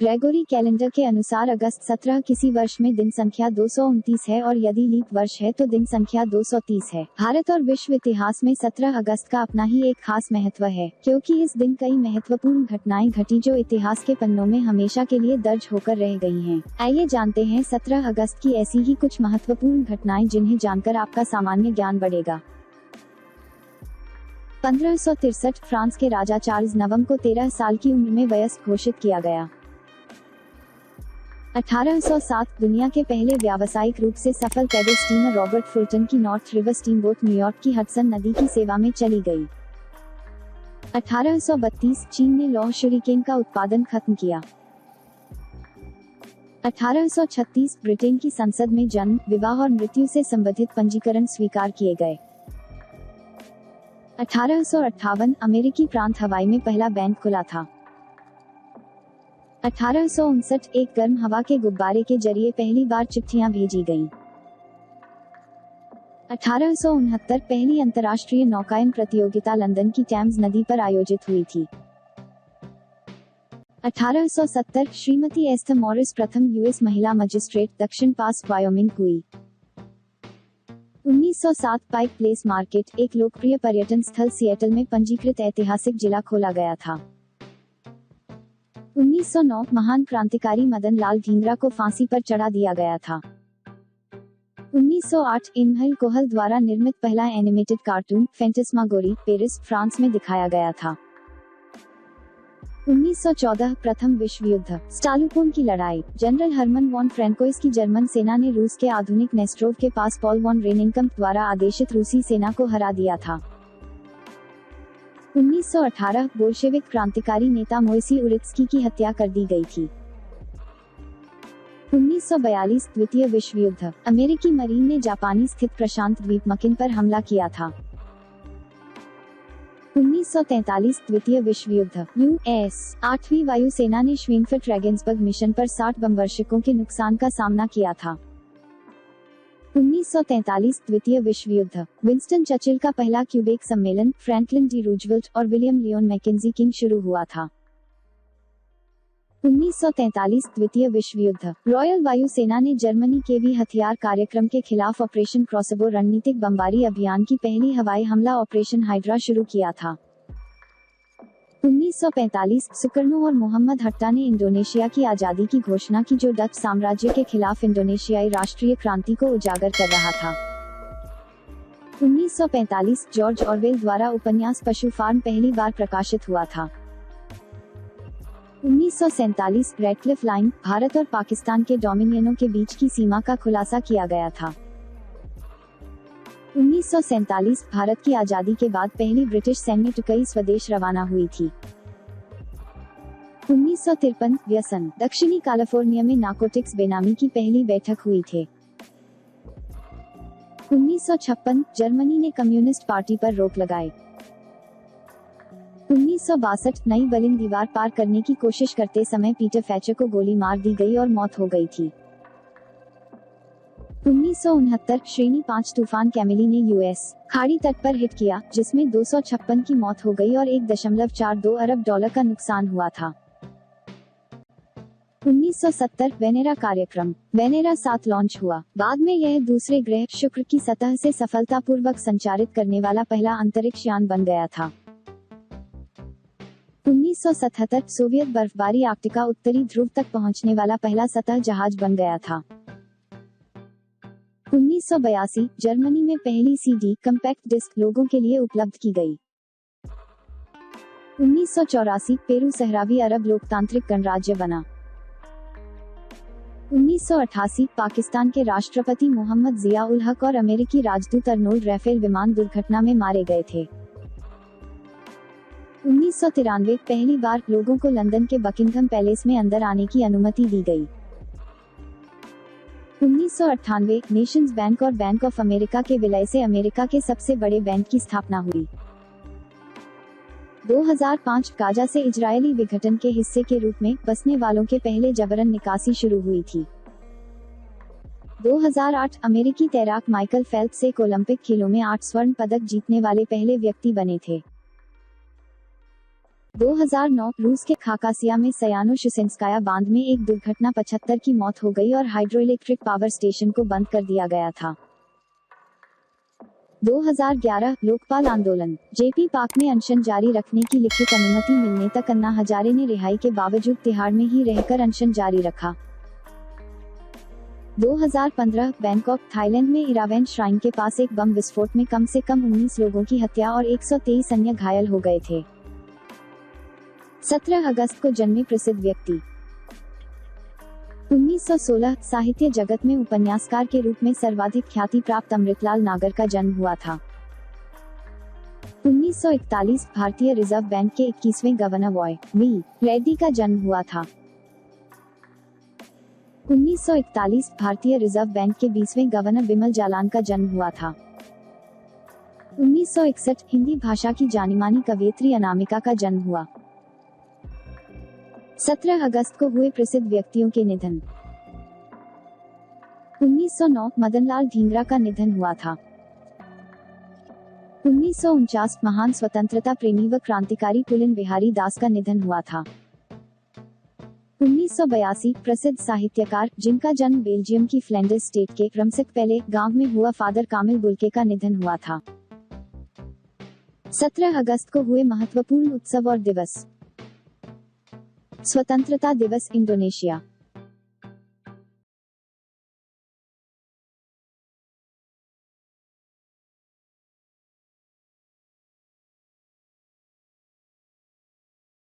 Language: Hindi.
ग्रेगोरी कैलेंडर के अनुसार अगस्त 17 किसी वर्ष में दिन संख्या 229 है और यदि लीप वर्ष है तो दिन संख्या 230 है। भारत और विश्व इतिहास में 17 अगस्त का अपना ही एक खास महत्व है, क्योंकि इस दिन कई महत्वपूर्ण घटनाएं घटी जो इतिहास के पन्नों में हमेशा के लिए दर्ज होकर रह गई हैं। आइए जानते हैं 17 अगस्त की ऐसी ही कुछ महत्वपूर्ण घटनाएं जिन्हें जानकर आपका सामान्य ज्ञान बढ़ेगा। 1563 फ्रांस के राजा चार्ल्स नवम को 13 साल की उम्र में वयस्क घोषित किया गया। 1807 दुनिया के पहले व्यावसायिक रूप से सफल पैदल स्टीमर रॉबर्ट फुल्टन की नॉर्थ रिवर स्टीमबोट न्यूयॉर्क की हडसन नदी की सेवा में चली गई। 1832 चीन ने लौह शुरिकेन का उत्पादन खत्म किया। 1836 ब्रिटेन की संसद में जन्म, विवाह और मृत्यु से संबंधित पंजीकरण स्वीकार किए गए। 1858 अमेरिकी प्रांत हवाई में पहला बैंक खुला था। 1859 एक गर्म हवा के गुब्बारे के जरिए पहली बार चिट्ठियां भेजी गईं। 1869 पहली अंतर्राष्ट्रीय नौकायन प्रतियोगिता लंदन की टेम्स नदी पर आयोजित हुई थी। 1870 श्रीमती एस्थर मॉरिस प्रथम यूएस महिला मजिस्ट्रेट दक्षिण पास वायोमिंग हुई। 1907 पाइक प्लेस मार्केट, एक लोकप्रिय पर्यटन स्थल सिएटल में पंजीकृत ऐतिहासिक जिला खोला गया था। 1909 महान क्रांतिकारी मदन लाल ढींगरा को फांसी पर चढ़ा दिया गया था। 1908 इमहल कोहल द्वारा निर्मित पहला एनिमेटेड कार्टून फैंटास्मागोरी पेरिस, फ्रांस में दिखाया गया था। 1914 प्रथम विश्व युद्ध, स्टालुपोन की लड़ाई, जनरल हरमन वॉन फ्रैंकोइस की जर्मन सेना ने रूस के आधुनिक नेस्ट्रोव के पास पॉल वॉन रेनिंकम्प द्वारा आदेशित रूसी सेना को हरा दिया था। 1918 बोल्शेविक क्रांतिकारी नेता मोइसी उरित्स्की की हत्या कर दी गई थी। 1942 द्वितीय विश्व युद्ध, अमेरिकी मरीन ने जापानी स्थित प्रशांत द्वीप मकिन पर हमला किया था। 1943 द्वितीय विश्व युद्ध, यूएस 8वीं वायुसेना ने श्वेनफेल्ड रेगेंसबर्ग मिशन पर 60 बमवर्षकों के नुकसान का सामना किया था। 1943 द्वितीय विश्व युद्ध, विंस्टन चर्चिल का पहला क्यूबेक सम्मेलन फ्रैंकलिन डी रूजवेल्ट और विलियम लियोन मैकेंजी किंग शुरू हुआ था। 1943 द्वितीय विश्व युद्ध, रॉयल वायुसेना ने जर्मनी के वी हथियार कार्यक्रम के खिलाफ ऑपरेशन क्रॉसबो रणनीतिक बमबारी अभियान की पहली हवाई हमला ऑपरेशन हाइड्रा शुरू किया था। 1945 सुकर्नो और मोहम्मद हट्टा ने इंडोनेशिया की आजादी की घोषणा की, जो डच साम्राज्य के खिलाफ इंडोनेशियाई राष्ट्रीय क्रांति को उजागर कर रहा था। 1945 जॉर्ज ऑरवेल द्वारा उपन्यास पशु फार्म पहली बार प्रकाशित हुआ था। 1947 रेडक्लिफ लाइन, भारत और पाकिस्तान के डोमिनियनों के बीच की सीमा का खुलासा किया गया था। 1947 भारत की आजादी के बाद पहली ब्रिटिश सैन्य टुकड़ी स्वदेश रवाना हुई थी। 1953 व्यसन, दक्षिणी कैलिफोर्निया में नार्कोटिक्स बेनामी की पहली बैठक हुई थी। 1956 जर्मनी ने कम्युनिस्ट पार्टी पर रोक लगाई। 1962 नई बर्लिन दीवार पार करने की कोशिश करते समय पीटर फैचर को गोली मार दी गई और मौत हो गई थी। 1969 श्रेणी 5 तूफान कैमिली ने यूएस खाड़ी तट पर हिट किया, जिसमें 256 की मौत हो गई और 1.42 अरब डॉलर का नुकसान हुआ था। 1970 वेनेरा कार्यक्रम, वेनेरा 7 लॉन्च हुआ। बाद में यह दूसरे ग्रह शुक्र की सतह से सफलतापूर्वक संचारित करने वाला पहला अंतरिक्ष यान बन गया था। 1977 सोवियत बर्फबारी आर्कटिका उत्तरी ध्रुव तक पहुंचने वाला पहला सतह जहाज बन गया था। 1982 जर्मनी में पहली सीडी कम्पैक्ट डिस्क लोगों के लिए उपलब्ध की गई। 1984 पेरू सहरावी अरब लोकतांत्रिक गणराज्य बना। 1988 पाकिस्तान के राष्ट्रपति मोहम्मद जिया उल हक और अमेरिकी राजदूत अर्नोल्ड रैफेल विमान दुर्घटना में मारे गए थे। 1993 पहली बार लोगों को लंदन के बकिंघम पैलेस में अंदर आने की अनुमति दी गई। 1998 नेशंस बैंक और बैंक ऑफ अमेरिका के विलय से अमेरिका के सबसे बड़े बैंक की स्थापना हुई। 2005 गाजा से इजरायली विघटन के हिस्से के रूप में बसने वालों के पहले जबरन निकासी शुरू हुई थी। 2008 अमेरिकी तैराक माइकल फेल्प्स एक ओलंपिक खेलों में 8 स्वर्ण पदक जीतने वाले पहले व्यक्ति बने थे। 2009 रूस के खाकासिया में सयानो-शुसेंस्काया बांध में एक दुर्घटना 75 की मौत हो गई और हाइड्रोइलेक्ट्रिक पावर स्टेशन को बंद कर दिया गया था। 2011 लोकपाल आंदोलन। जेपी पार्क में अनशन जारी रखने की लिखित अनुमति मिलने तक अन्ना हजारे ने रिहाई के बावजूद तिहाड़ में ही रहकर अनशन जारी रखा। 2015 बैंकॉक थाईलैंड में इरावैन श्राइन के पास एक बम विस्फोट में कम से कम 19 लोगों की हत्या और 123 अन्य घायल हो गए थे। 17 अगस्त को जन्मे प्रसिद्ध व्यक्ति। 1916 साहित्य जगत में उपन्यासकार के रूप में सर्वाधिक ख्याति प्राप्त अमृतलाल नागर का जन्म हुआ था। 1941 भारतीय रिजर्व बैंक के 21वें गवर्नर वाई वी रेड्डी का जन्म हुआ था। 1941 भारतीय रिजर्व बैंक के 20वें गवर्नर बिमल जालान का जन्म हुआ था। 1961 हिंदी भाषा की जानीमानी कवयित्री अनामिका का जन्म हुआ। 17 अगस्त को हुए प्रसिद्ध व्यक्तियों के निधन। 1909 मदनलाल ढींगरा का निधन हुआ था। 1949 महान स्वतंत्रता प्रेमी व क्रांतिकारी पुलिन बिहारी दास का निधन हुआ था। 1982 प्रसिद्ध साहित्यकार जिनका जन्म बेल्जियम की फ्लैंडर्स स्टेट के रमसेक पहले गांव में हुआ फादर कामिल बुल्के का निधन हुआ था। 17 अगस्त को हुए महत्वपूर्ण उत्सव और दिवस। स्वतंत्रता दिवस इंडोनेशिया।